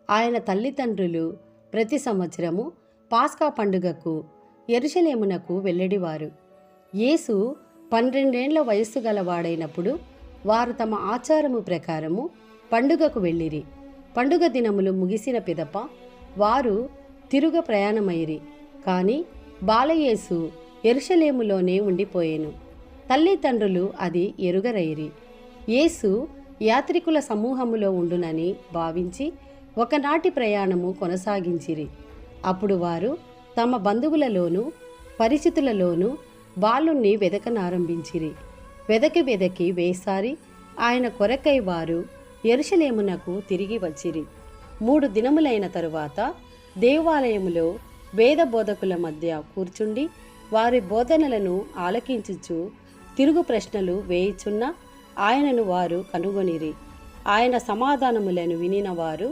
ఆయన తల్లిదండ్రులు ప్రతి సంవత్సరము పాస్కా పండుగకు యెరూషలేమునకు వెళ్ళేవారు. యేసు 12 వయస్సు గలవాడైనప్పుడు వారు తమ ఆచారము ప్రకారము పండుగకు వెళ్ళిరి. పండుగ దినములు ముగిసిన పిదప వారు తిరుగ ప్రయాణమైరి. కాని బాలయేసు యెరూషలేములోనే ఉండిపోయెను. తల్లిదండ్రులు అది ఎరుగరైరి. యేసు యాత్రికుల సమూహములో ఉండునని భావించి ఒకనాటి ప్రయాణము కొనసాగించిరి. అప్పుడు వారు తమ బంధువులలోనూ పరిచితులలోనూ బాలుణ్ణి వెదకనారంభించిరి. వెదకి వేసారి ఆయన కొరకై వారు యెరూషలేమునకు తిరిగి వచ్చిరి. 3 దినములైన తరువాత దేవాలయములో వేద బోధకుల మధ్య కూర్చుండి వారి బోధనలను ఆలకించుచు తిరుగు ప్రశ్నలు వేయుచున్న ఆయనను వారు కనుగొనిరి. ఆయన సమాధానములను వినిన వారు